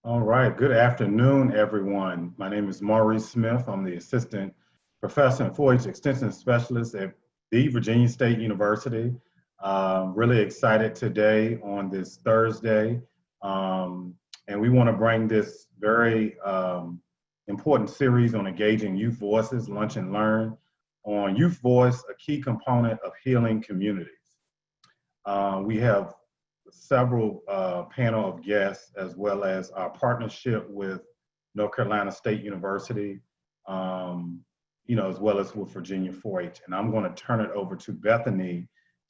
All right, good afternoon, everyone. My name is Maurice Smith. I'm the Assistant Professor and 4-H Extension Specialist at the Virginia State University. Really excited today on this Thursday. And we want to bring this very important series on engaging youth voices, Lunch and Learn, on youth voice, a key component of healing communities. We have several panel of guests, as well as our partnership with North Carolina State University, as well as with Virginia 4-H. And I'm going to turn it over to Bethany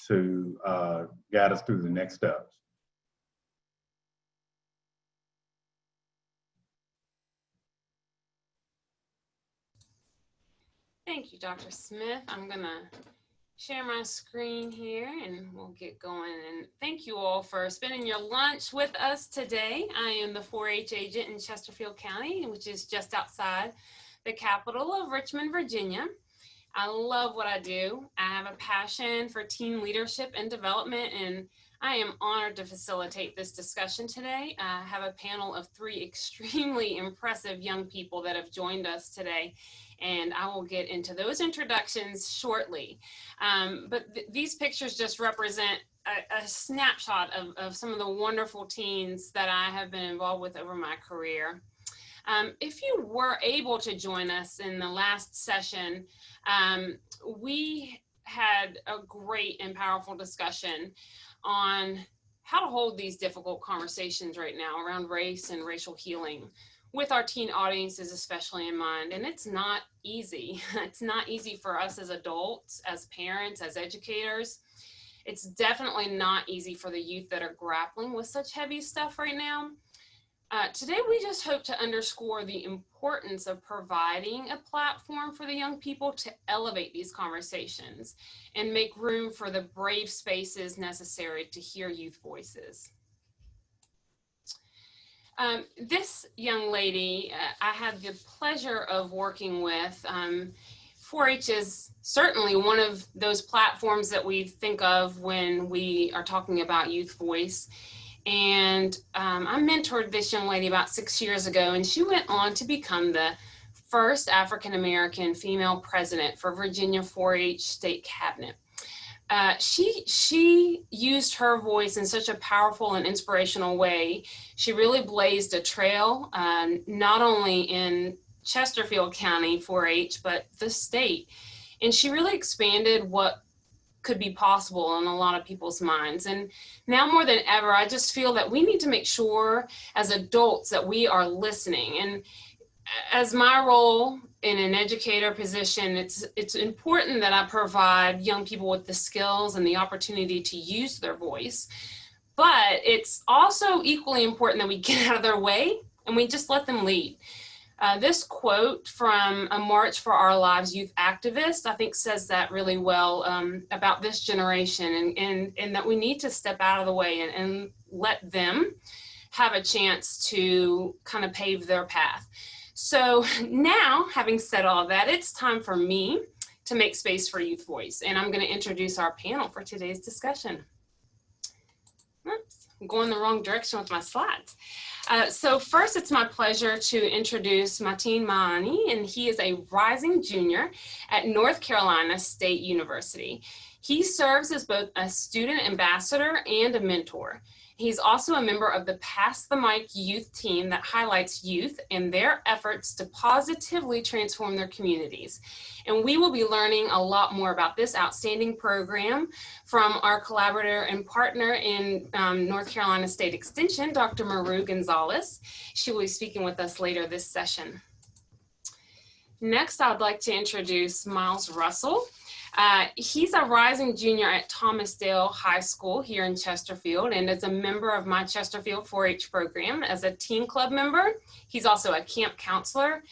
to guide us through the next steps. Thank you, Dr. Smith. I'm going to share my screen here and we'll get going. And thank you all for spending your lunch with us today. I am the 4-H agent in Chesterfield County, which is just outside the capital of Richmond, Virginia. I love what I do. I have a passion for teen leadership and development, and I am honored to facilitate this discussion today. I have a panel of 3 extremely impressive young people that have joined us today, and I will get into those introductions shortly. But these pictures just represent a snapshot of some of the wonderful teens that I have been involved with over my career. If you were able to join us in the last session, we had a great and powerful discussion on how to hold these difficult conversations right now around race and racial healing with our teen audiences especially in mind. And it's not easy. It's not easy for us as adults, as parents, as educators. It's definitely not easy for the youth that are grappling with such heavy stuff right now. Today, we just hope to underscore the importance of providing a platform for the young people to elevate these conversations and make room for the brave spaces necessary to hear youth voices. This young lady, I had the pleasure of working with. 4-H is certainly one of those platforms that we think of when we are talking about youth voice. And I mentored this young lady about 6 years ago, and she went on to become the first African-American female president for Virginia 4-H State Cabinet. She used her voice in such a powerful and inspirational way. She really blazed a trail, not only in Chesterfield County 4-H, but the state. And she really expanded what could be possible in a lot of people's minds. And now more than ever, I just feel that we need to make sure as adults that we are listening. And as my role in an educator position, it's important that I provide young people with the skills and the opportunity to use their voice. But it's also equally important that we get out of their way and we just let them lead. This quote from a March for Our Lives youth activist, I think says that really well about this generation and that we need to step out of the way and let them have a chance to kind of pave their path. So now, having said all that, it's time for me to make space for youth voice. And I'm going to introduce our panel for today's discussion. Oops, I'm going the wrong direction with my slides. So first, it's my pleasure to introduce Mateen Maani, and he is a rising junior at North Carolina State University. He serves as both a student ambassador and a mentor. He's also a member of the PassThe youth team that highlights youth and their efforts to positively transform their communities. And we will be learning a lot more about this outstanding program from our collaborator and partner in North Carolina State Extension, Dr. Maru Gonzalez. She will be speaking with us later this session. Next, I'd like to introduce Miles Russell. He's a rising junior at Thomasdale High School here in Chesterfield and is a member of my Chesterfield 4-H program as a teen club member. He's also a camp counselor.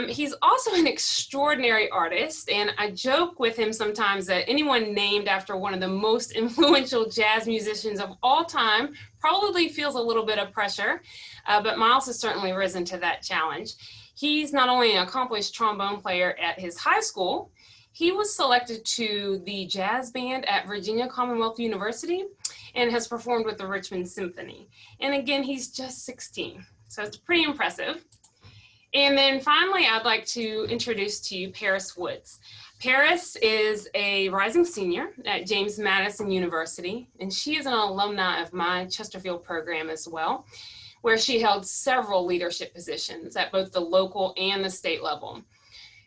He's also an extraordinary artist, and I joke with him sometimes that anyone named after one of the most influential jazz musicians of all time probably feels a little bit of pressure, but Miles has certainly risen to that challenge. He's not only an accomplished trombone player at his high school, he was selected to the jazz band at Virginia Commonwealth University and has performed with the Richmond Symphony. And again, he's just 16. So it's pretty impressive. And then finally, I'd like to introduce to you Paris Woods. Paris is a rising senior at James Madison University, and she is an alumni of my Chesterfield program as well, where she held several leadership positions at both the local and the state level.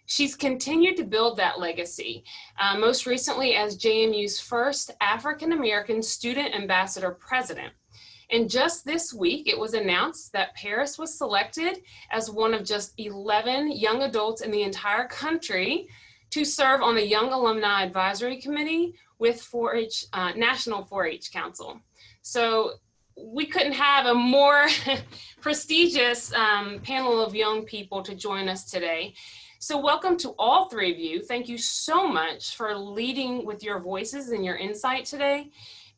She's continued to build that legacy, most recently as JMU's first African-American student ambassador president. And just this week, it was announced that Paris was selected as one of just 11 young adults in the entire country to serve on the Young Alumni Advisory Committee with 4-H, National 4-H Council. So we couldn't have a more prestigious panel of young people to join us today. So welcome to all three of you. Thank you so much for leading with your voices and your insight today.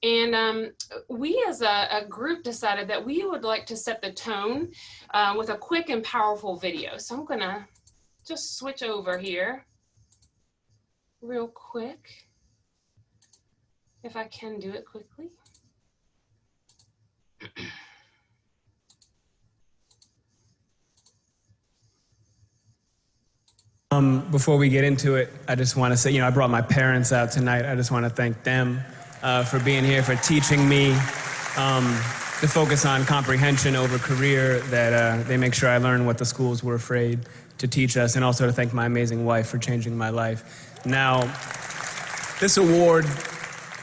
And we as a group decided that we would like to set the tone with a quick and powerful video. So I'm gonna just switch over here real quick, if I can do it quickly. Before we get into it, I just want to say, I brought my parents out tonight. I just want to thank them for being here, for teaching me to focus on comprehension over career, that they make sure I learn what the schools were afraid to teach us, and also to thank my amazing wife for changing my life. Now, this award,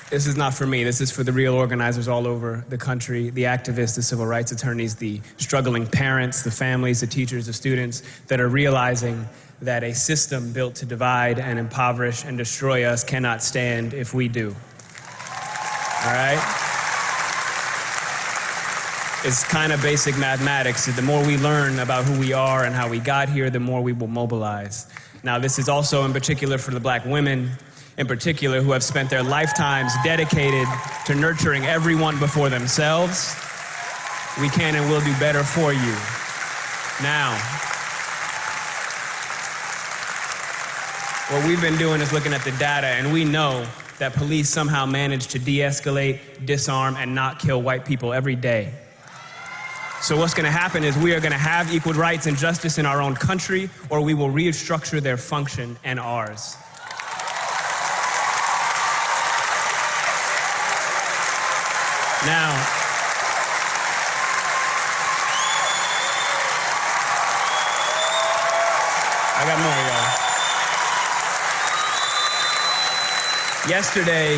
this is not for me. This is for the real organizers all over the country, the activists, the civil rights attorneys, the struggling parents, the families, the teachers, the students that are realizing that a system built to divide and impoverish and destroy us cannot stand if we do. All right? It's kind of basic mathematics. The more we learn about who we are and how we got here, the more we will mobilize. Now, this is also in particular for the Black women, in particular, who have spent their lifetimes dedicated to nurturing everyone before themselves. We can and will do better for you. Now, what we've been doing is looking at the data, and we know that police somehow manage to de-escalate, disarm, and not kill white people every day. So what's going to happen is we are going to have equal rights and justice in our own country, or we will restructure their function and ours. Now, I got more, y'all. Yesterday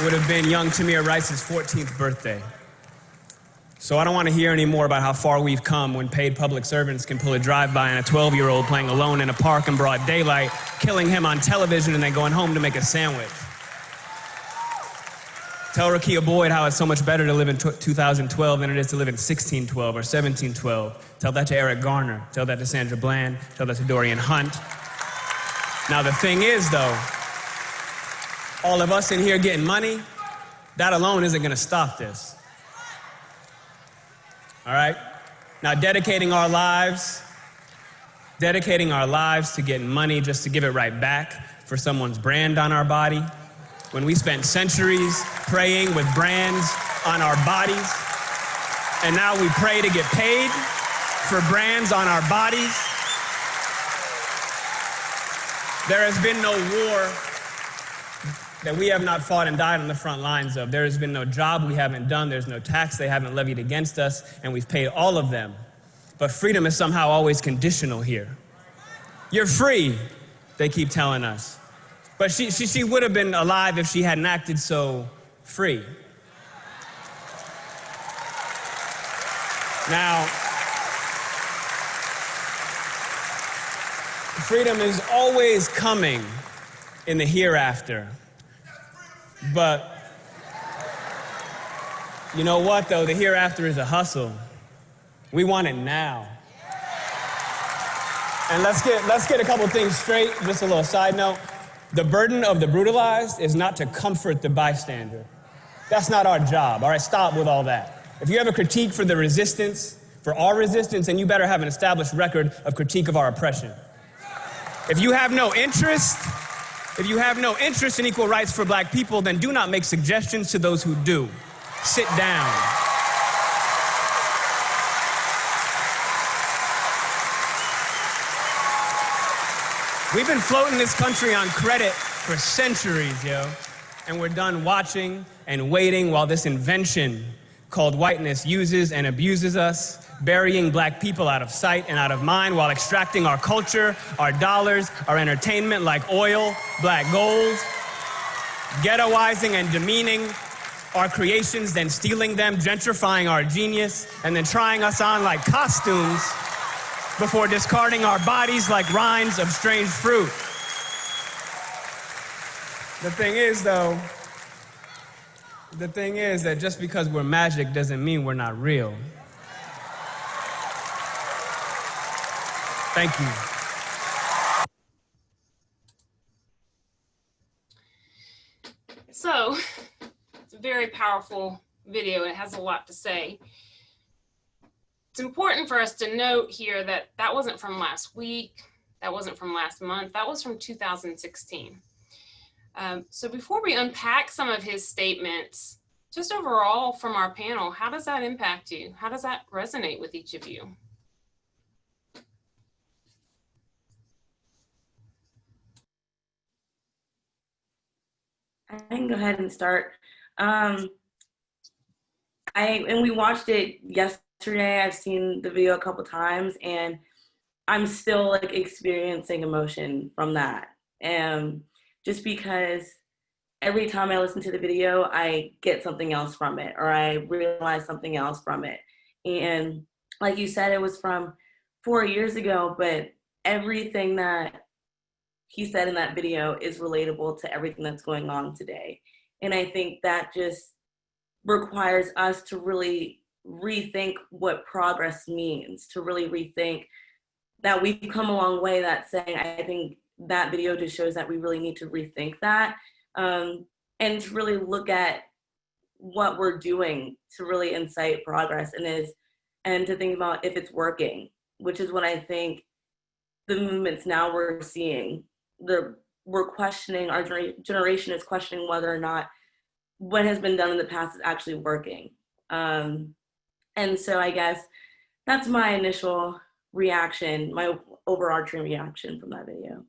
would have been young Tamir Rice's 14th birthday. So I don't want to hear any more about how far we've come when paid public servants can pull a drive-by on a 12-year-old playing alone in a park in broad daylight, killing him on television, and then going home to make a sandwich. Tell Rakia Boyd how it's so much better to live in 2012 than it is to live in 1612 or 1712. Tell that to Eric Garner. Tell that to Sandra Bland. Tell that to Dorian Hunt. Now the thing is, though, all of us in here getting money, that alone isn't going to stop this. All right? Now, dedicating our lives to getting money just to give it right back for someone's brand on our body, when we spent centuries praying with brands on our bodies, and now we pray to get paid for brands on our bodies. There has been no war that we have not fought and died on the front lines of. There has been no job we haven't done. There's no tax they haven't levied against us, and we've paid all of them. But freedom is somehow always conditional here. You're free, they keep telling us. But she would have been alive if she hadn't acted so free. Now, freedom is always coming in the hereafter. But you know what, though? The hereafter is a hustle. We want it now. And let's get a couple things straight. Just a little side note. The burden of the brutalized is not to comfort the bystander. That's not our job. All right, stop with all that. If you have a critique for the resistance, for our resistance, then you better have an established record of critique of our oppression. If you have no interest in equal rights for Black people, then do not make suggestions to those who do. Sit down. We've been floating this country on credit for centuries, yo. And we're done watching and waiting while this invention called whiteness uses and abuses us, burying black people out of sight and out of mind while extracting our culture, our dollars, our entertainment like oil, black gold, ghettoizing and demeaning our creations, then stealing them, gentrifying our genius, and then trying us on like costumes before discarding our bodies like rinds of strange fruit. The thing is that just because we're magic doesn't mean we're not real. Thank you. So, it's a very powerful video. It has a lot to say. It's important for us to note here that that wasn't from last week, that wasn't from last month, that was from 2016. So before we unpack some of his statements, just overall from our panel, how does that impact you? How does that resonate with each of you? I can go ahead and start. And we watched it yesterday. I've seen the video a couple times, and I'm still like experiencing emotion from that. Just because every time I listen to the video, I get something else from it, or I realize something else from it. And like you said, it was from 4 years ago, but everything that he said in that video is relatable to everything that's going on today. And I think that just requires us to really rethink what progress means, to really rethink that we've come a long way. That saying, I think that video just shows that we really need to rethink that, and to really look at what we're doing to really incite progress, and to think about if it's working, which is what I think the movements now we're seeing. We're questioning, our generation is questioning whether or not what has been done in the past is actually working. And so I guess that's my initial reaction, my overarching reaction from that video.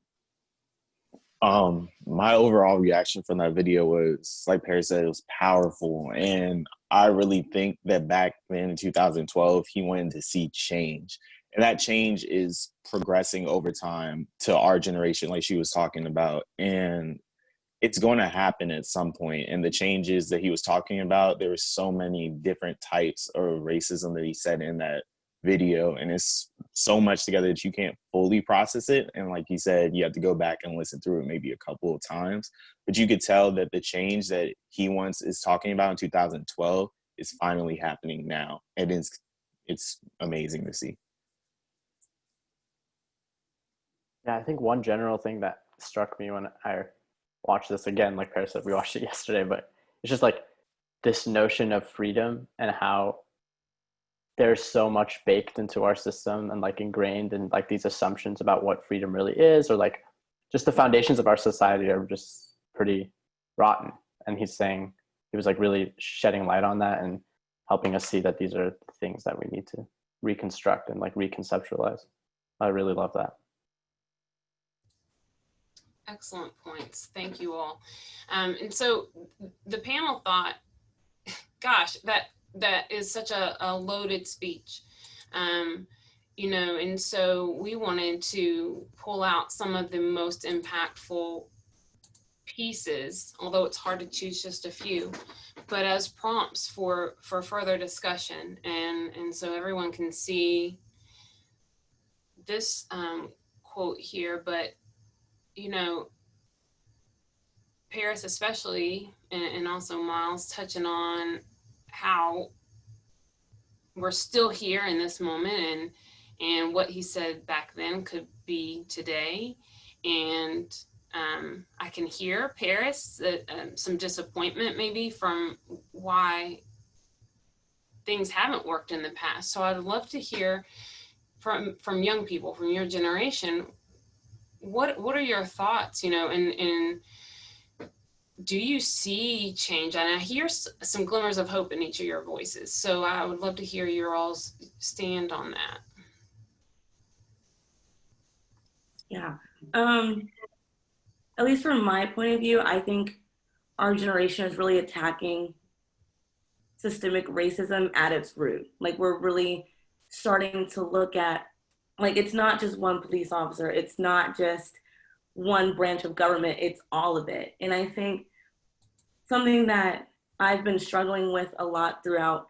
My overall reaction from that video was, like Perry said, it was powerful. And I really think that back then in 2012, he wanted to see change. And that change is progressing over time to our generation, like she was talking about. And it's going to happen at some point. And the changes that he was talking about, there were so many different types of racism that he said in that video, and it's so much together that you can't fully process it. And like he said, you have to go back and listen through it maybe a couple of times, but you could tell that the change that he once is talking about in 2012 is finally happening now, and it's amazing to see. Yeah, I think one general thing that struck me when I watched this again, like Paris said, we watched it yesterday, but it's just like this notion of freedom and how there's so much baked into our system and like ingrained in like these assumptions about what freedom really is, or like just the foundations of our society are just pretty rotten. And he's saying, he was like really shedding light on that and helping us see that these are things that we need to reconstruct and like reconceptualize. I really love that. Excellent points. Thank you all. And so the panel thought, gosh, that is such a loaded speech, you know, and so we wanted to pull out some of the most impactful pieces, although it's hard to choose just a few, but as prompts for further discussion. And so everyone can see this quote here, but, you know, Paris especially, and also Miles, touching on how we're still here in this moment, and what he said back then could be today. And I can hear Paris, some disappointment maybe from why things haven't worked in the past. So I'd love to hear from young people, from your generation, what are your thoughts, you know, and do you see change? And I hear some glimmers of hope in each of your voices. So I would love to hear your all's stand on that. Yeah, At least from my point of view, I think our generation is really attacking systemic racism at its root. Like, we're really starting to look at, like, it's not just one police officer, it's not just one branch of government, it's all of it. And I think something that I've been struggling with a lot throughout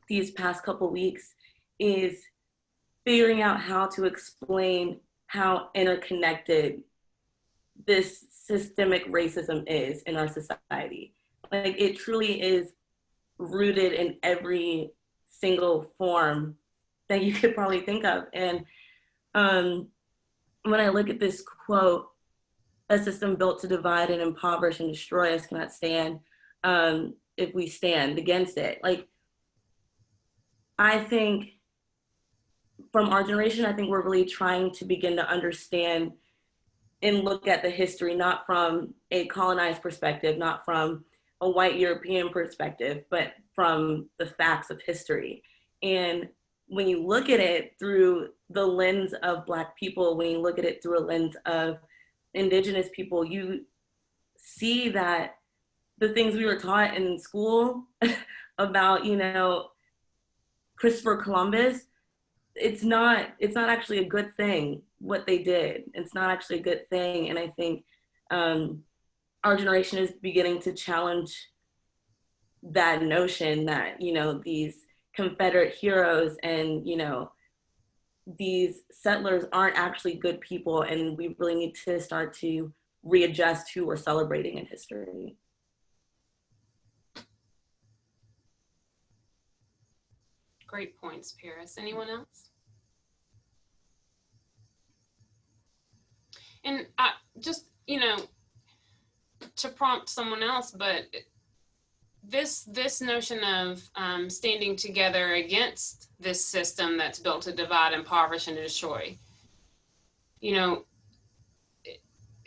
these past couple weeks is figuring out how to explain how interconnected this systemic racism is in our society. Like, it truly is rooted in every single form that you could probably think of. And when I look at this quote, "A system built to divide and impoverish and destroy us cannot stand if we stand against it." Like, I think from our generation, I think we're really trying to begin to understand and look at the history, not from a colonized perspective, not from a white European perspective, but from the facts of history. And when you look at it through the lens of Black people, when you look at it through a lens of Indigenous people, you see that the things we were taught in school about, you know, Christopher Columbus, it's not actually a good thing what they did. It's not actually a good thing. And I think our generation is beginning to challenge that notion that, you know, these Confederate heroes and, you know, these settlers aren't actually good people, and we really need to start to readjust who we're celebrating in history. Great points, Paris. Anyone else? And just, you know, to prompt someone else, but this notion of standing together against this system that's built to divide, impoverish, and destroy, you know,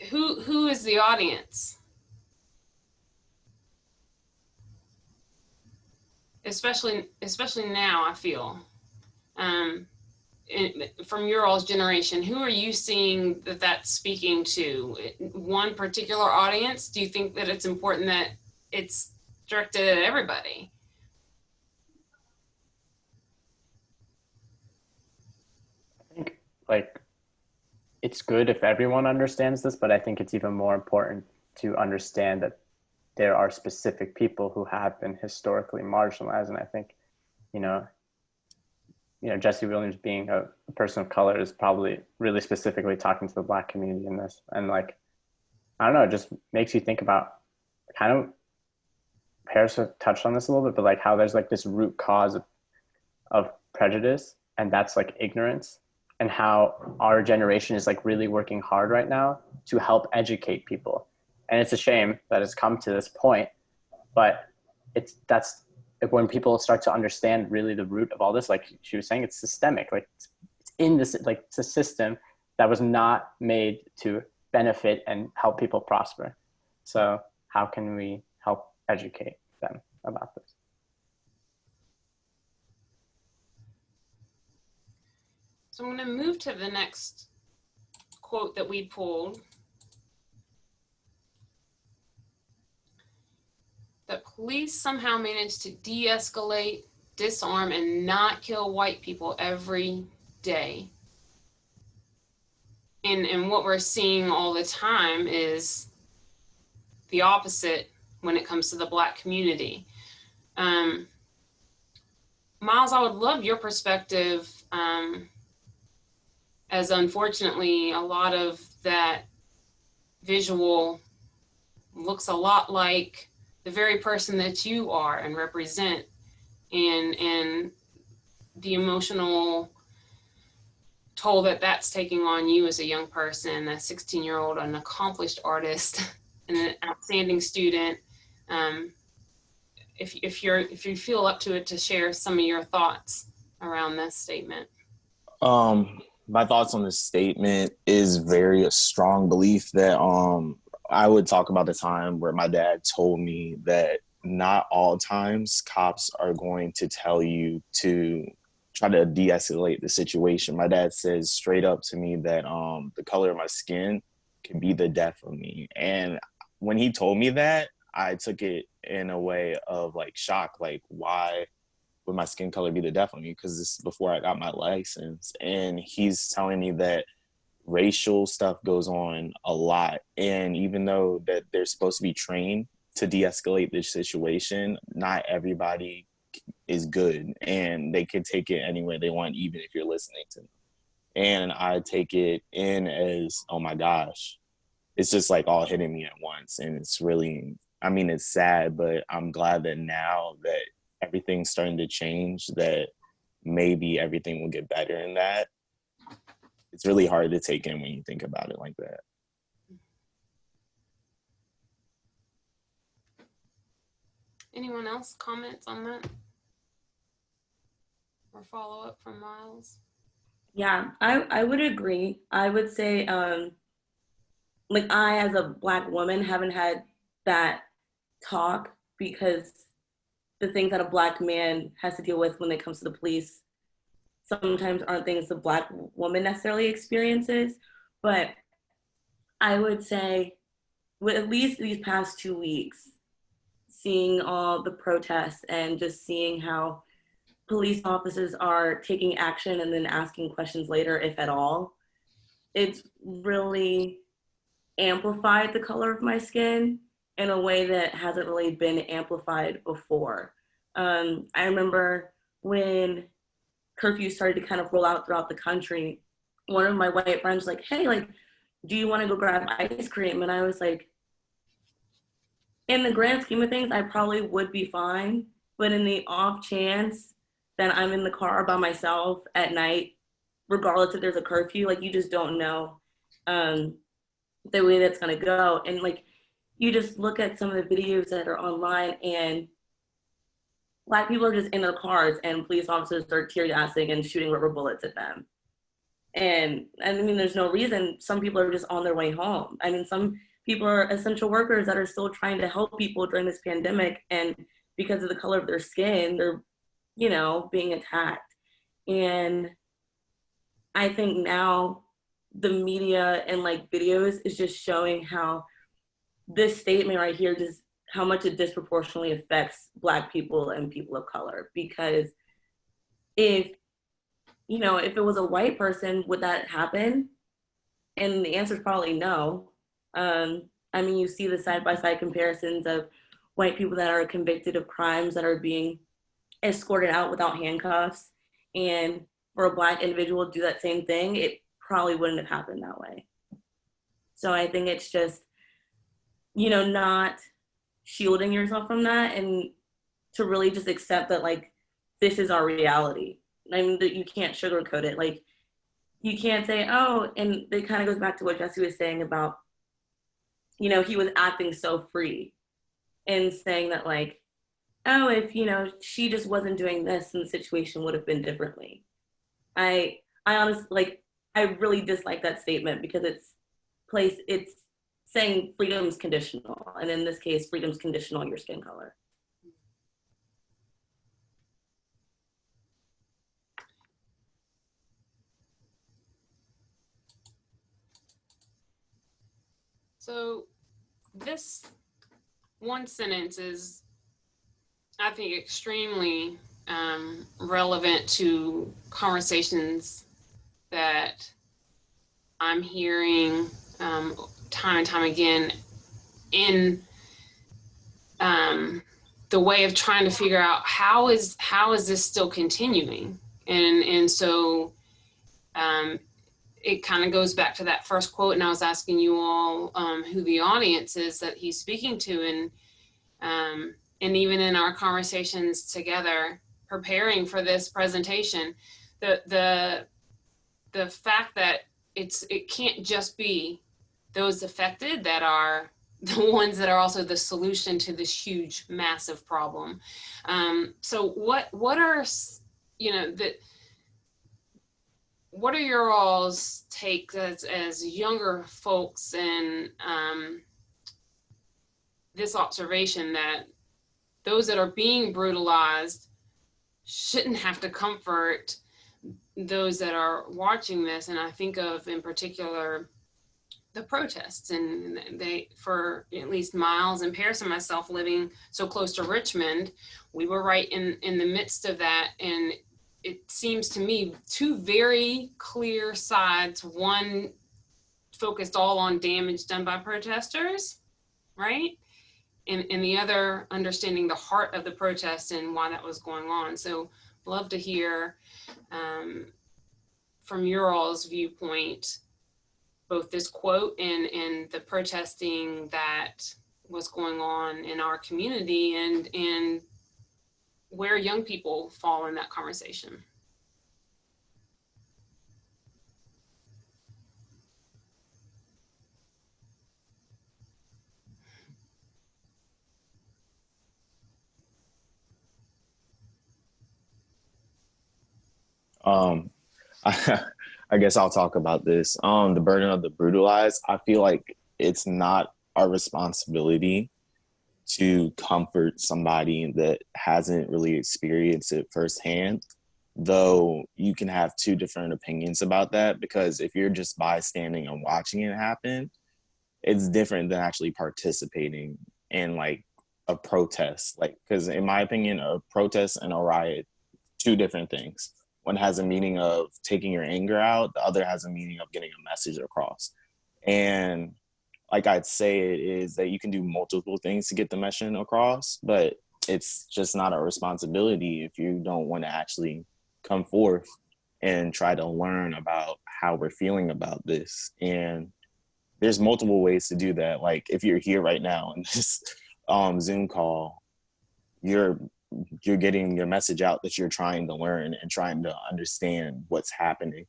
who is the audience? Especially now, I feel. From your all's generation, who are you seeing that that's speaking to? One particular audience? Do you think that it's important that it's directed at everybody? I think, like, it's good if everyone understands this, but I think it's even more important to understand that there are specific people who have been historically marginalized. And I think, you know, Jesse Williams being a person of color is probably really specifically talking to the Black community in this. And, like, I don't know, it just makes you think about kind of, Paris touched on this a little bit, but like how there's like this root cause of prejudice, and that's like ignorance, and how our generation is like really working hard right now to help educate people. And it's a shame that it's come to this point, but that's when people start to understand really the root of all this. Like she was saying, it's systemic. Like it's in this, like it's a system that was not made to benefit and help people prosper. So how can we help educate them about this? So I'm going to move to the next quote that we pulled. That police somehow managed to de-escalate, disarm, and not kill white people every day. And what we're seeing all the time is the opposite when it comes to the Black community. Miles, I would love your perspective, as unfortunately a lot of that visual looks a lot like the very person that you are and represent, and the emotional toll that that's taking on you as a young person, a 16-year-old, an accomplished artist, and an outstanding student. If you feel up to it, to share some of your thoughts around this statement. My thoughts on this statement is very a strong belief that I would talk about the time where my dad told me that not all times cops are going to tell you to try to de-escalate the situation. My dad says straight up to me that the color of my skin can be the death of me. And when he told me that, I took it in a way of like shock, like why would my skin color be the death of me? Because this is before I got my license. And he's telling me that racial stuff goes on a lot. And even though that they're supposed to be trained to de-escalate this situation, not everybody is good, and they can take it any way they want, even if you're listening to them. And I take it in as, oh my gosh, it's just like all hitting me at once. And it's really, I mean, it's sad, but I'm glad that now that everything's starting to change, that maybe everything will get better in that. It's really hard to take in when you think about it like that. Anyone else comments on that? Or follow up from Miles? Yeah, I would agree. I would say, like, I, as a Black woman, haven't had that talk, because the things that a Black man has to deal with when it comes to the police sometimes aren't things the Black woman necessarily experiences. But I would say, with at least these past 2 weeks, seeing all the protests and just seeing how police officers are taking action and then asking questions later, if at all, it's really amplified the color of my skin in a way that hasn't really been amplified before. I remember when curfew started to kind of roll out throughout the country, one of my white friends was like, hey, like, do you want to go grab ice cream? And I was like, in the grand scheme of things, I probably would be fine. But in the off chance that I'm in the car by myself at night, regardless if there's a curfew, like, you just don't know the way that's gonna go. And like, you just look at some of the videos that are online, and Black people are just in their cars and police officers are tear gassing and shooting rubber bullets at them. And I mean, there's no reason. Some people are just on their way home. I mean, some people are essential workers that are still trying to help people during this pandemic, and because of the color of their skin, they're, you know, being attacked. And I think now the media and like videos is just showing how this statement right here, just how much it disproportionately affects Black people and people of color. Because if, you know, if it was a white person, would that happen? And the answer is probably no. I mean, you see the side-by-side comparisons of white people that are convicted of crimes that are being escorted out without handcuffs, and for a Black individual to do that same thing, it probably wouldn't have happened that way. So I think it's just, you know, not shielding yourself from that, and to really just accept that, like, this is our reality. I mean, that you can't sugarcoat it. Like, you can't say, oh, and it kind of goes back to what Jesse was saying about, you know, he was acting so free and saying that, like, oh, if, you know, she just wasn't doing this, and the situation would have been differently. I honestly, like, I really dislike that statement, because it's saying freedom's conditional. And in this case, freedom's conditional on your skin color. So this one sentence is, I think, extremely relevant to conversations that I'm hearing time and time again in the way of trying to figure out how is this still continuing, and so it kind of goes back to that first quote, and I was asking you all who the audience is that he's speaking to, and even in our conversations together preparing for this presentation, the fact that it can't just be those affected that are the ones that are also the solution to this huge, massive problem. So what are, you know, what are your all's take as younger folks in this observation that those that are being brutalized shouldn't have to comfort those that are watching this, and I think of in particular the protests, and they, for at least Miles and Paris and myself living so close to Richmond, we were right in the midst of that. And it seems to me two very clear sides, one focused all on damage done by protesters, right? And the other understanding the heart of the protest and why that was going on. So love to hear from your all's viewpoint, both this quote and the protesting that was going on in our community, and where young people fall in that conversation. I guess I'll talk about this. The burden of the brutalized. I feel like it's not our responsibility to comfort somebody that hasn't really experienced it firsthand, though you can have two different opinions about that, because if you're just bystanding and watching it happen, it's different than actually participating in like a protest. Like, because in my opinion, a protest and a riot, two different things. One has a meaning of taking your anger out. The other has a meaning of getting a message across. And like I'd say it is that you can do multiple things to get the message across, but it's just not a responsibility if you don't want to actually come forth and try to learn about how we're feeling about this. And there's multiple ways to do that. Like if you're here right now in this Zoom call, you're getting your message out that you're trying to learn and trying to understand what's happening.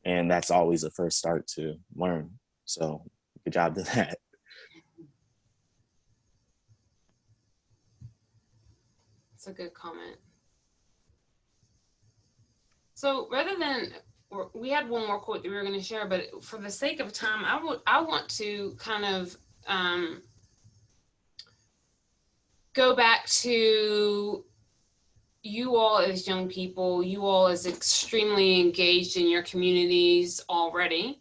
And that's always the first start to learn. So good job to that. That's a good comment. So rather than, we had one more quote that we were going to share, but for the sake of time, I want to kind of go back to you all as young people, you all as extremely engaged in your communities already.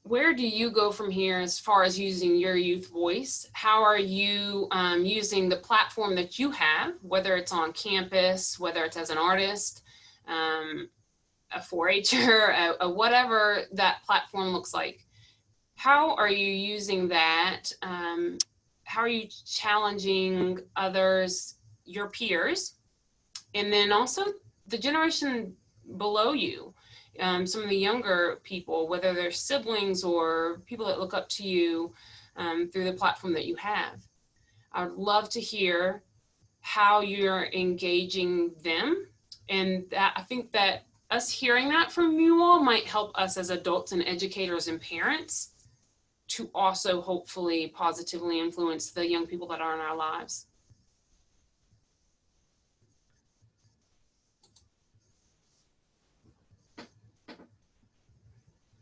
Where do you go from here as far as using your youth voice? How are you using the platform that you have, whether it's on campus, whether it's as an artist, a 4-H'er, whatever that platform looks like? How are you using that? How are you challenging others, your peers, and then also the generation below you, some of the younger people, whether they're siblings or people that look up to you through the platform that you have? I would love to hear how you're engaging them, and that, I think that us hearing that from you all might help us as adults and educators and parents to also hopefully positively influence the young people that are in our lives.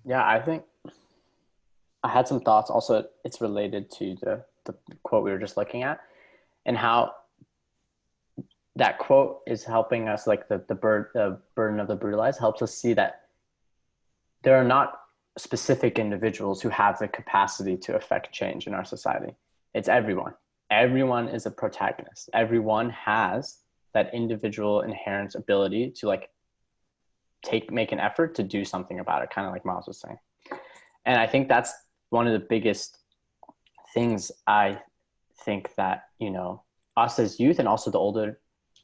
Yeah, I think I had some thoughts. Also, it's related to the quote we were just looking at, and how that quote is helping us, like the burden of the brutalized helps us see that there are not specific individuals who have the capacity to affect change in our society. It's everyone. Everyone is a protagonist. Everyone has that individual inherent ability to like make an effort to do something about it, kind of like Miles was saying. And I think that's one of the biggest things I think that, you know, us as youth and also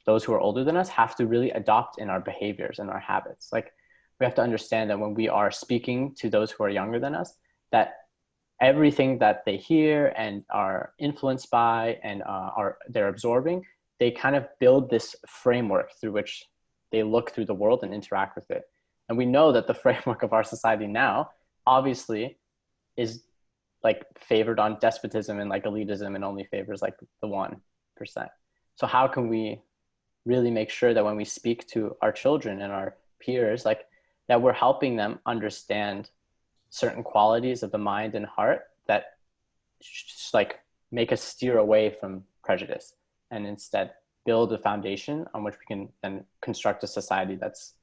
those who are older than us have to really adopt in our behaviors and our habits. Like, we have to understand that when we are speaking to those who are younger than us, that everything that they hear and are influenced by and they're absorbing, they kind of build this framework through which they look through the world and interact with it. And we know that the framework of our society now obviously is like favored on despotism and like elitism and only favors like the 1%. So how can we really make sure that when we speak to our children and our peers, like that we're helping them understand certain qualities of the mind and heart that just like make us steer away from prejudice and instead build a foundation on which we can then construct a society that's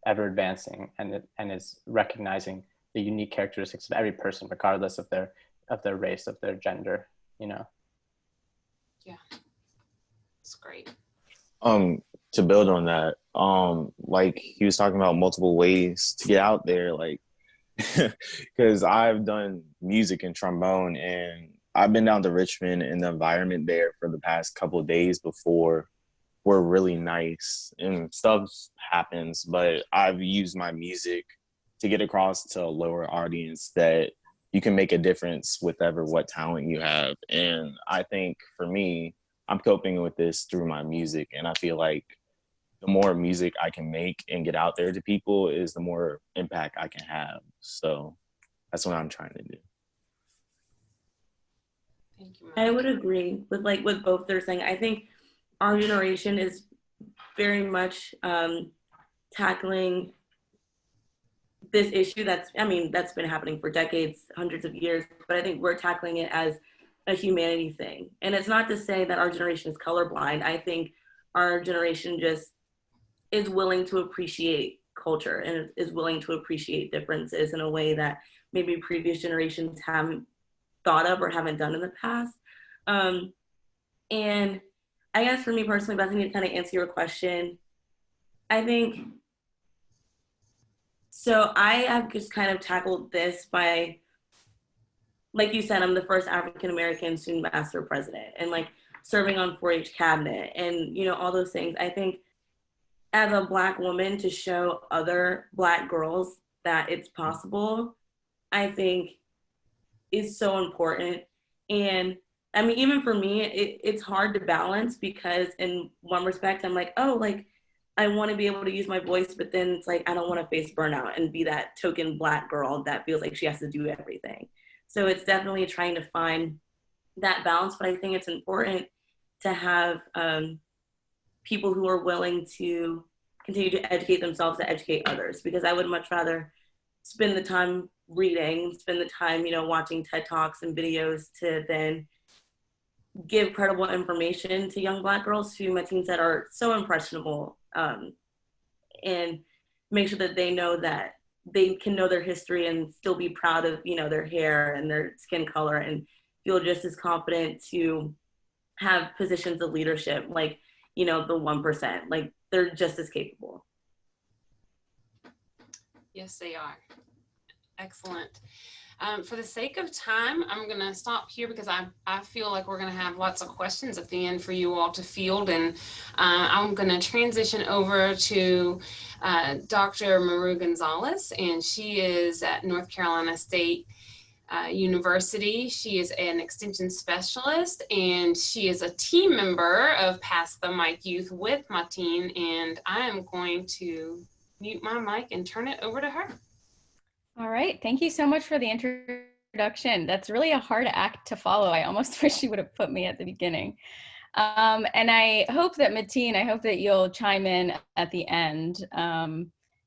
ever advancing, and is recognizing the unique characteristics of every person, regardless of their race, of their gender, you know. Yeah, it's great. To build on that, like he was talking about multiple ways to get out there, like because I've done music and trombone, and I've been down to Richmond, and the environment there for the past couple of days before were really nice, and stuff happens, but I've used my music to get across to a lower audience that you can make a difference with what talent you have. And I think for me, I'm coping with this through my music, and I feel like the more music I can make and get out there to people is the more impact I can have. So that's what I'm trying to do. Thank you, Mike. I would agree with both they're saying. I think our generation is very much tackling this issue that's been happening for decades, hundreds of years, but I think we're tackling it as a humanity thing. And it's not to say that our generation is colorblind. I think our generation just is willing to appreciate culture and is willing to appreciate differences in a way that maybe previous generations haven't thought of or haven't done in the past. And I guess for me personally, Bethany, to kind of answer your question, I think, so I have just kind of tackled this by, like you said, I'm the first African-American student master president, and like serving on 4-H cabinet and, you know, all those things. I think as a Black woman, to show other Black girls that it's possible, I think is so important. And I mean, even for me, it's hard to balance, because in one respect, I'm like, oh, like, I want to be able to use my voice, but then it's like, I don't want to face burnout and be that token Black girl that feels like she has to do everything. So it's definitely trying to find that balance, but I think it's important to have people who are willing to continue to educate themselves, to educate others, because I would much rather spend the time reading, spend the time, you know, watching TED Talks and videos to then give credible information to young Black girls who my team said are so impressionable, and make sure that they know that they can know their history and still be proud of, you know, their hair and their skin color, and feel just as confident to have positions of leadership, like, you know, the 1%, like they're just as capable. Yes, they are. Excellent. For the sake of time, I'm going to stop here, because I feel like we're going to have lots of questions at the end for you all to field. And I'm going to transition over to Dr. Maru Gonzalez, and she is at North Carolina State University. She is an extension specialist, and she is a team member of PassThe Youth with Martine. And I am going to mute my mic and turn it over to her. All right. Thank you so much for the introduction. That's really a hard act to follow. I almost wish you would have put me at the beginning. And I hope that Martine, I hope that you'll chime in at the end,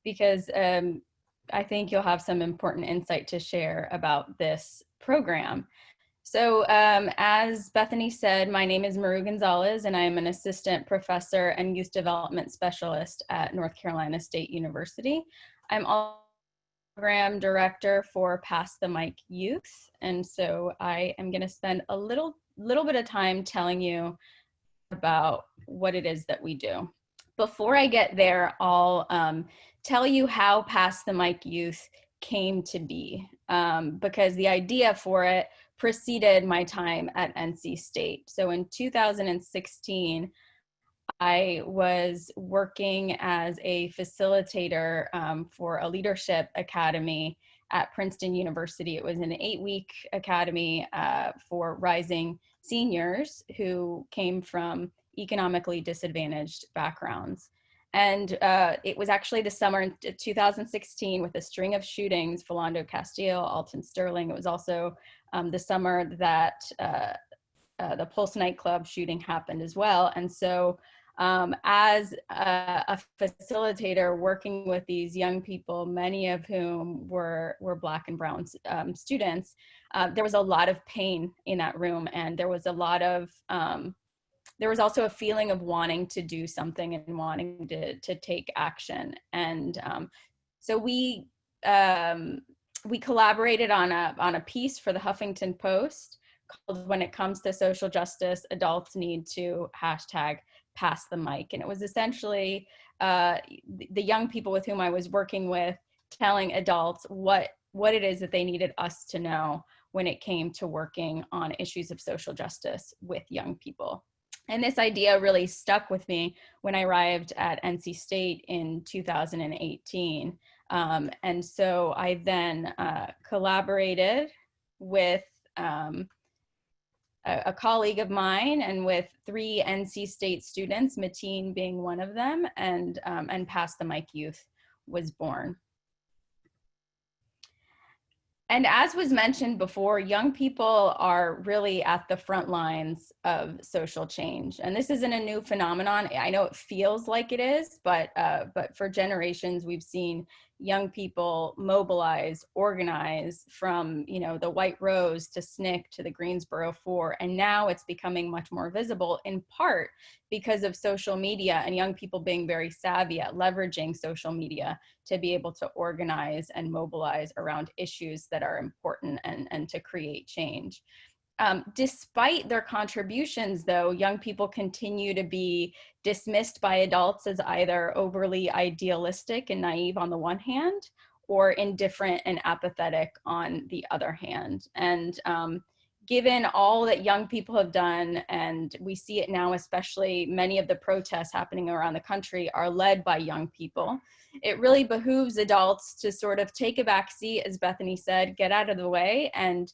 because I think you'll have some important insight to share about this program. So as Bethany said, my name is Maru Gonzalez, and I am an assistant professor and youth development specialist at North Carolina State University. I'm also program director for PassThe Youth, and so I am going to spend a little bit of time telling you about what it is that we do. Before I get there, I'll tell you how PassThe Youth came to be, because the idea for it preceded my time at NC State. So in 2016, I was working as a facilitator for a leadership academy at Princeton University. It was an 8-week academy for rising seniors who came from economically disadvantaged backgrounds. And it was actually the summer in 2016 with a string of shootings, Philando Castile, Alton Sterling. It was also the summer that the Pulse nightclub shooting happened as well. And so as a facilitator working with these young people, many of whom were Black and brown students, there was a lot of pain in that room, and there was a lot of there was also a feeling of wanting to do something and wanting to take action. And so we collaborated on a piece for the Huffington Post called "When It Comes to Social Justice, Adults Need to #PassThe mic." And it was essentially the young people with whom I was working with telling adults what it is that they needed us to know when it came to working on issues of social justice with young people. And this idea really stuck with me when I arrived at NC State in 2018. And so I then collaborated with a colleague of mine and with 3 NC State students, Mateen being one of them, and PassThe Mic Youth was born. And as was mentioned before, young people are really at the front lines of social change. And this isn't a new phenomenon. I know it feels like it is, but for generations, we've seen young people mobilize, organize from, the White Rose to SNCC to the Greensboro 4. And now it's becoming much more visible, in part because of social media and young people being very savvy at leveraging social media to be able to organize and mobilize around issues that are important and to create change. Despite their contributions, though, young people continue to be dismissed by adults as either overly idealistic and naive on the one hand, or indifferent and apathetic on the other hand. And given all that young people have done, and we see it now, especially many of the protests happening around the country are led by young people, it really behooves adults to sort of take a back seat, as Bethany said, get out of the way, and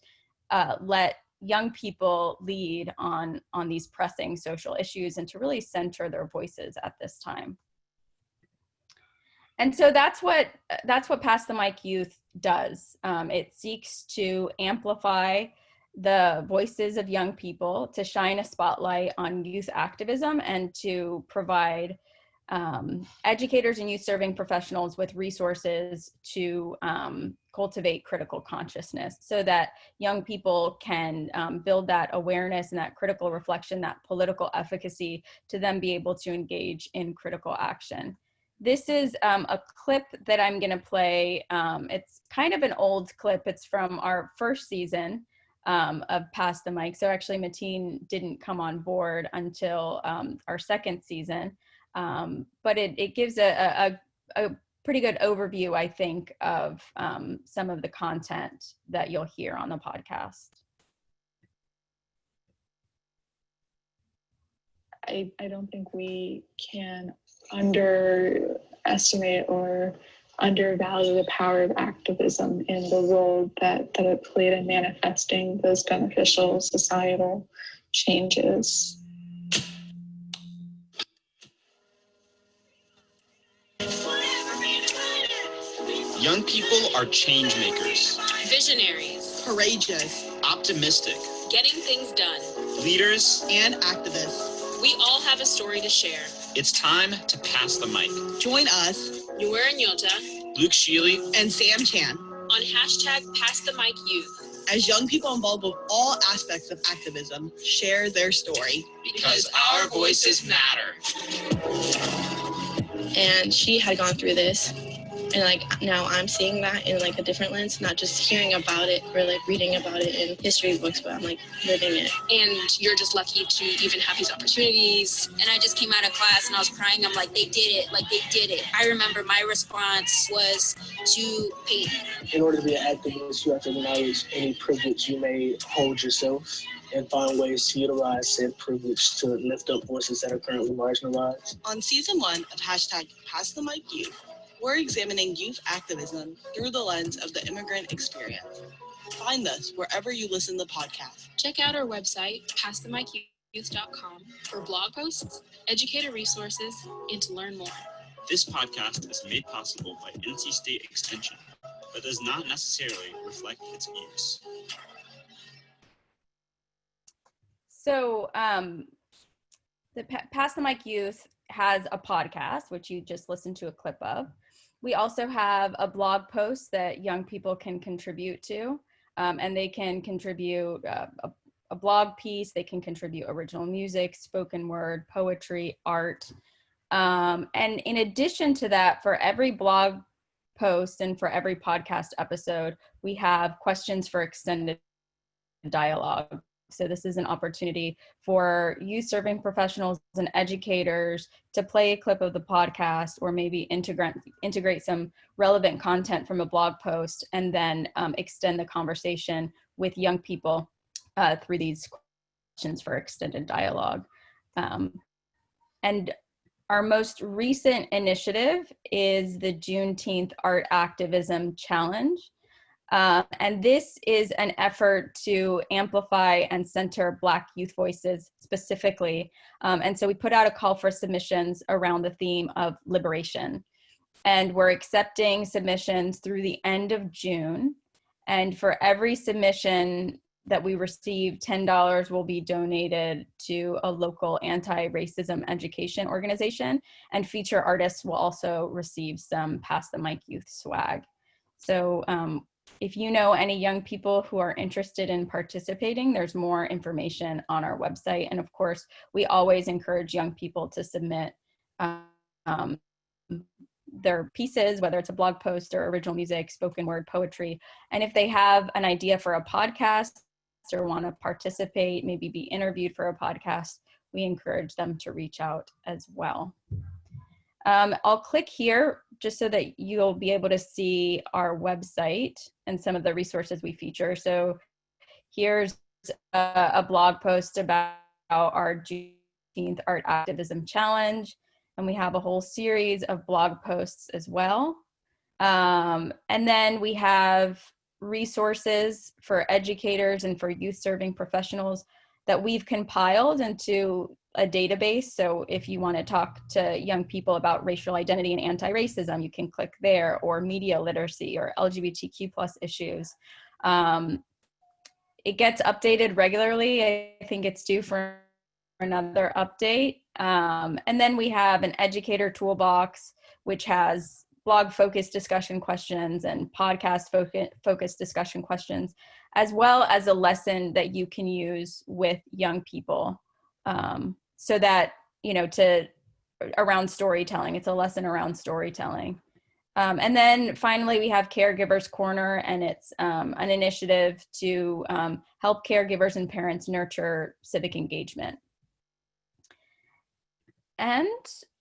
let young people lead on these pressing social issues and to really center their voices at this time. And so that's what PassThe Mic Youth does. It seeks to amplify the voices of young people, to shine a spotlight on youth activism, and to provide educators and youth serving professionals with resources to cultivate critical consciousness so that young people can build that awareness and that critical reflection, that political efficacy, to then be able to engage in critical action. This is a clip that I'm going to play. It's kind of an old clip. It's from our first season of PassThe Mic. So actually Mateen didn't come on board until our second season. But it gives a pretty good overview, I think, of some of the content that you'll hear on the podcast. I don't think we can underestimate or undervalue the power of activism and the role that it played in manifesting those beneficial societal changes. Young people are change makers, visionaries, courageous, optimistic, getting things done, leaders, and activists. We all have a story to share. It's time to pass the mic. Join us, Nuera Nyota, Luke Sheely, and Sam Chan on #PassThe Mic Youth, as young people involved with all aspects of activism share their story. Because our voices matter. And she had gone through this, and now I'm seeing that in a different lens, not just hearing about it or reading about it in history books, but I'm living it. And you're just lucky to even have these opportunities. And I just came out of class and I was crying. I'm like, they did it, they did it. I remember my response was to paint. In order to be an activist, you have to acknowledge any privilege you may hold yourself and find ways to utilize said privilege to lift up voices that are currently marginalized. On season 1 of #PassThe Mic Youth, we're examining youth activism through the lens of the immigrant experience. Find us wherever you listen to podcasts. Check out our website, PassTheMicYouth.com, for blog posts, educator resources, and to learn more. This podcast is made possible by NC State Extension, but does not necessarily reflect its views. So the PassThe Mic Youth has a podcast, which you just listened to a clip of. We also have a blog post that young people can contribute to, and they can contribute a blog piece, they can contribute original music, spoken word, poetry, art. And in addition to that, for every blog post and for every podcast episode, we have questions for extended dialogue. So this is an opportunity for youth serving professionals and educators to play a clip of the podcast, or maybe integrate some relevant content from a blog post, and then extend the conversation with young people through these questions for extended dialogue. And our most recent initiative is the Juneteenth Art Activism Challenge. And this is an effort to amplify and center Black youth voices specifically. And so we put out a call for submissions around the theme of liberation. And we're accepting submissions through the end of June. And for every submission that we receive, $10 will be donated to a local anti-racism education organization. And feature artists will also receive some Pass the Mic Youth swag. So if you know any young people who are interested in participating, there's more information on our website. And of course, we always encourage young people to submit their pieces, whether it's a blog post or original music, spoken word, poetry. And if they have an idea for a podcast or want to participate, maybe be interviewed for a podcast, we encourage them to reach out as well. I'll click here just so that you'll be able to see our website and some of the resources we feature. So here's a blog post about our Juneteenth Art Activism Challenge. And we have a whole series of blog posts as well. And then we have resources for educators and for youth serving professionals that we've compiled into a database. So if you want to talk to young people about racial identity and anti-racism, you can click there, or media literacy or LGBTQ+ issues. It gets updated regularly. I think it's due for another update. And then we have an educator toolbox, which has blog focused discussion questions and podcast focused discussion questions, as well as a lesson that you can use with young people. So that, around storytelling, it's a lesson around storytelling. And then finally, we have Caregivers Corner, and it's an initiative to help caregivers and parents nurture civic engagement. And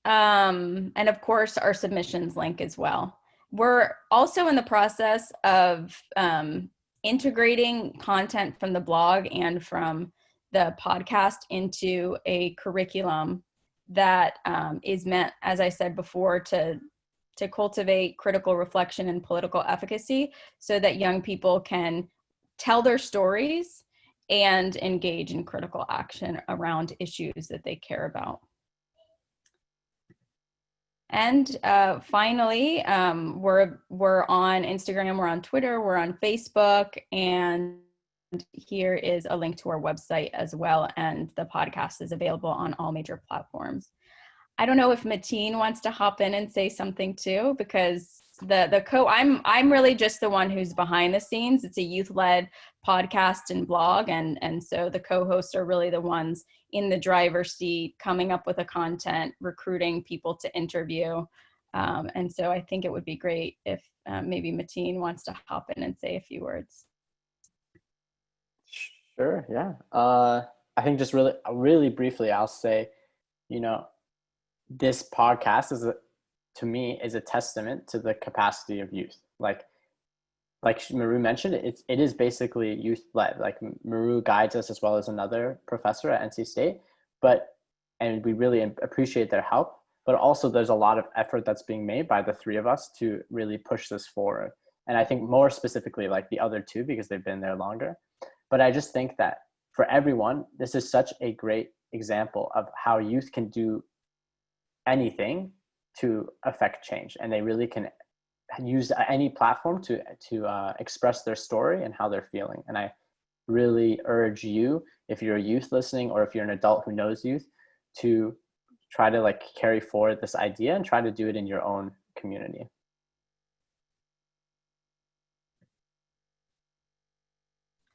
of course, our submissions link as well. We're also in the process of integrating content from the blog and from the podcast into a curriculum that is meant, as I said before, to cultivate critical reflection and political efficacy, so that young people can tell their stories and engage in critical action around issues that they care about. And finally, we're on Instagram, we're on Twitter, we're on Facebook, and here is a link to our website as well. And the podcast is available on all major platforms. I don't know if Mateen wants to hop in and say something too, because I'm really just the one who's behind the scenes. It's a youth-led podcast and blog, and so the co-hosts are really the ones in the driver's seat, coming up with the content, recruiting people to interview. And so I think it would be great if maybe Mateen wants to hop in and say a few words. Sure, yeah. I think just really briefly, I'll say, this podcast to me is a testament to the capacity of youth. Like Maru mentioned, it is basically youth-led. Like Maru guides us as well as another professor at NC State, and we really appreciate their help. But also there's a lot of effort that's being made by the three of us to really push this forward. And I think more specifically like the other two, because they've been there longer. But I just think that for everyone, this is such a great example of how youth can do anything to affect change, and they really can use any platform to express their story and how they're feeling. And I really urge you, if you're a youth listening, or if you're an adult who knows youth, to try to carry forward this idea and try to do it in your own community.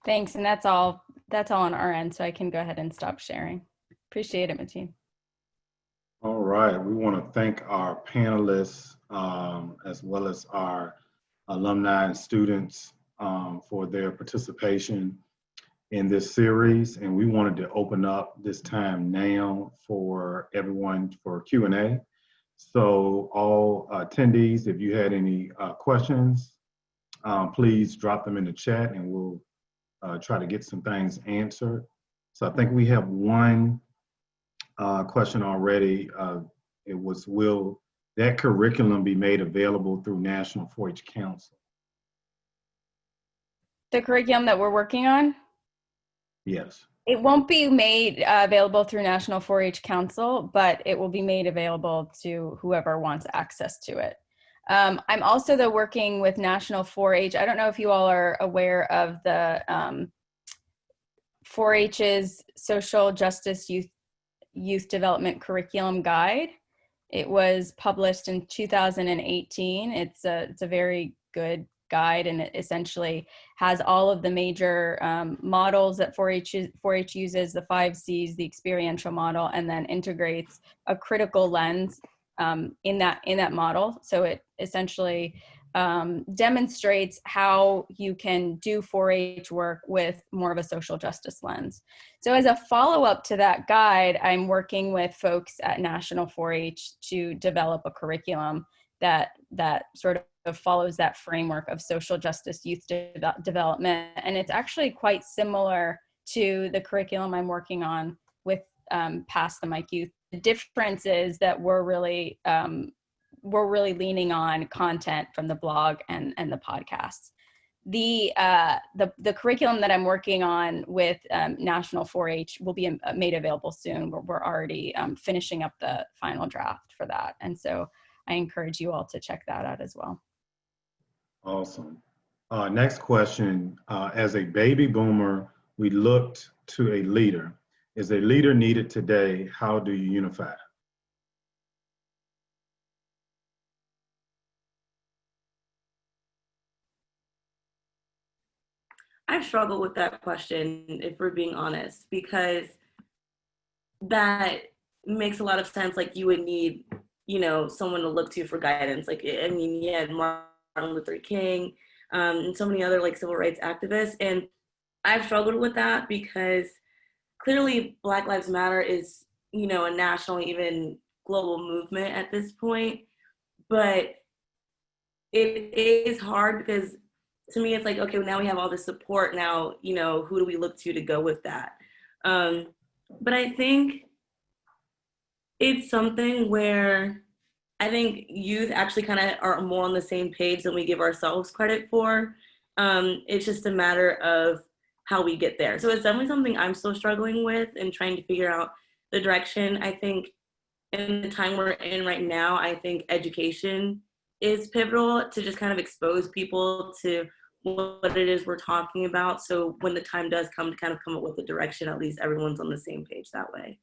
Thanks, and that's all that's all on our end, so I can go ahead and stop sharing. Appreciate it, Mateen. All right, we want to thank our panelists as well as our alumni and students for their participation in this series. And we wanted to open up this time now for everyone for Q&A. So all attendees, if you had any questions, please drop them in the chat and we'll try to get some things answered. So I think we have one question already. It was, will that curriculum be made available through National 4-H Council? The curriculum that we're working on? Yes. It won't be made available through National 4-H Council, but it will be made available to whoever wants access to it. I'm also though working with National 4-H. I don't know if you all are aware of the 4-H's Social Justice Youth Development Curriculum Guide. It was published in 2018. It's a very good guide, and it essentially has all of the major models that 4-H uses, the 5 C's, the experiential model, and then integrates a critical lens in that model. So it essentially demonstrates how you can do 4-H work with more of a social justice lens. So as a follow-up to that guide, I'm working with folks at National 4-H to develop a curriculum that sort of follows that framework of social justice youth development. And it's actually quite similar to the curriculum I'm working on with PassThe Youth. The difference is that we're really leaning on content from the blog and the podcasts. The curriculum that I'm working on with National 4-H will be made available soon. We're already finishing up the final draft for that. And so I encourage you all to check that out as well. Awesome. Next question. As a baby boomer, we looked to a leader. Is a leader needed today? How do you unify? I've struggled with that question, if we're being honest, because that makes a lot of sense. Like, you would need, someone to look to for guidance. Like, I mean, you had Martin Luther King and so many other like civil rights activists. And I've struggled with that because clearly Black Lives Matter is, a national, even global movement at this point. But it is hard because to me, it's like, okay, now we have all this support. Now, who do we look to go with that? But I think it's something where I think youth actually kind of are more on the same page than we give ourselves credit for. It's just a matter of how we get there. So it's definitely something I'm still struggling with and trying to figure out the direction. I think in the time we're in right now, I think education is pivotal to just kind of expose people to what it is we're talking about. So when the time does come to kind of come up with a direction, at least everyone's on the same page that way.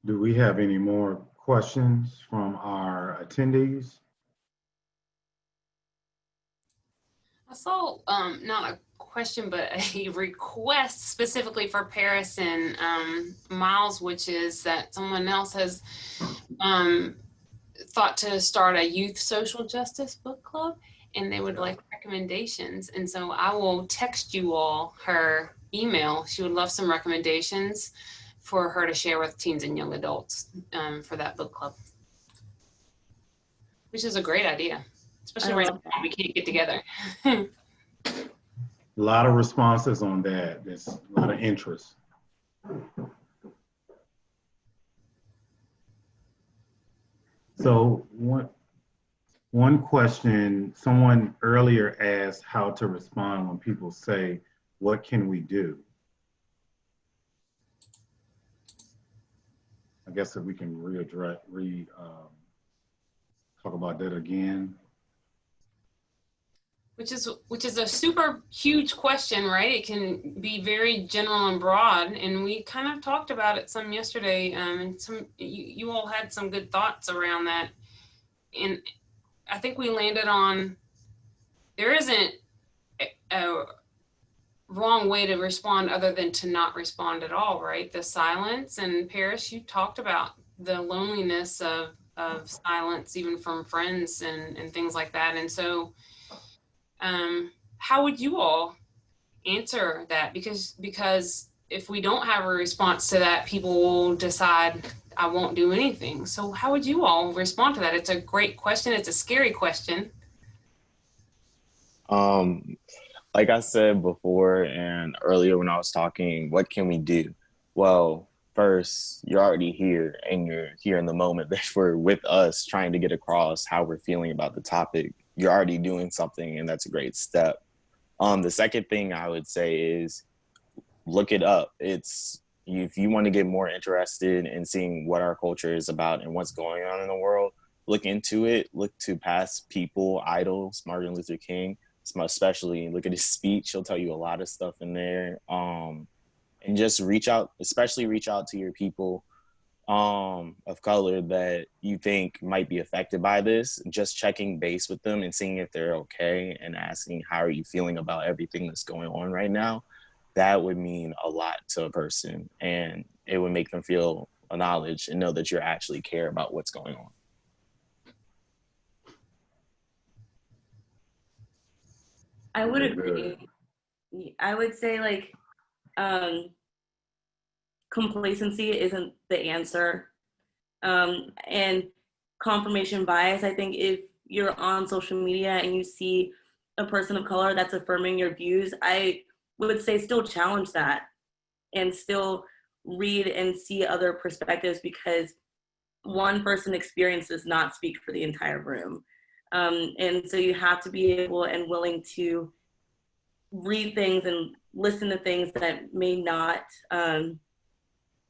Do we have any more questions from our attendees? I saw not a question, but a request specifically for Paris and Miles, which is that someone else has thought to start a youth social justice book club, and they would like recommendations. And so I will text you all her email. She would love some recommendations for her to share with teens and young adults for that book club, which is a great idea, especially right now we can't get together. A lot of responses on that. There's a lot of interest. So one question, someone earlier asked how to respond when people say, what can we do? I guess if we can talk about that again. Which is a super huge question, right? It can be very general and broad, and we kind of talked about it some yesterday, and you all had some good thoughts around that. And I think we landed on, there isn't a wrong way to respond other than to not respond at all, right? The silence. And Paris, you talked about the loneliness of silence, even from friends and things like that. And so how would you all answer that? Because if we don't have a response to that, people will decide, I won't do anything. So how would you all respond to that? It's a great question. It's a scary question. Like I said before and earlier when I was talking, what can we do? Well, first, you're already here and you're here in the moment that we're with us trying to get across how we're feeling about the topic. You're already doing something, and that's a great step. The second thing I would say is look it up. If you want to get more interested in seeing what our culture is about and what's going on in the world, look into it. Look to past people, idols, Martin Luther King, especially look at his speech. He'll tell you a lot of stuff in there. And just reach out, especially reach out to your people of color that you think might be affected by this. Just checking base with them and seeing if they're okay and asking, how are you feeling about everything that's going on right now? That would mean a lot to a person, and it would make them feel acknowledged and know that you actually care about what's going on. I would agree. I would say like complacency isn't the answer. And confirmation bias, I think if you're on social media and you see a person of color that's affirming your views, I would say still challenge that and still read and see other perspectives, because one person experience does not speak for the entire room. And so you have to be able and willing to read things and listen to things that may not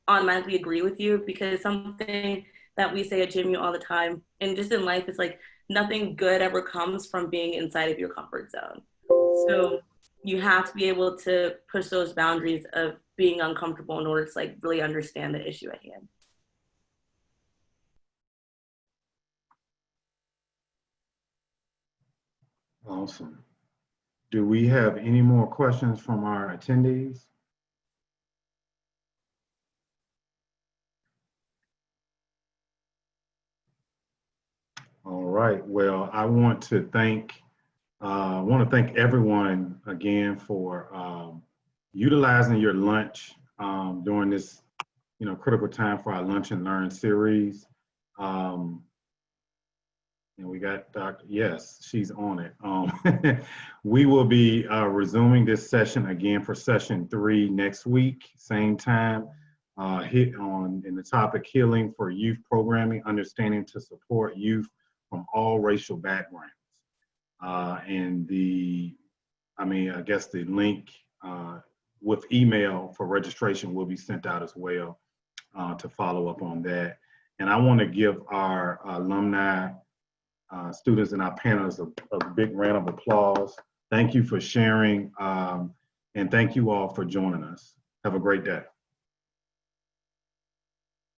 automatically agree with you, because something that we say at JMU all the time and just in life is like nothing good ever comes from being inside of your comfort zone. So you have to be able to push those boundaries of being uncomfortable in order to like really understand the issue at hand. Awesome. Do we have any more questions from our attendees? All right. Well, I want to thank everyone again for utilizing your lunch during this, critical time for our Lunch and Learn series. And we got Dr. Yes, she's on it. We will be resuming this session again for session 3 next week, same time. In the topic Healing for Youth Programming, Understanding to Support Youth from All Racial Backgrounds. And I guess the link with email for registration will be sent out as well to follow up on that. And I want to give our alumni, students and our panelists a big round of applause. Thank you for sharing, and thank you all for joining us. Have a great day.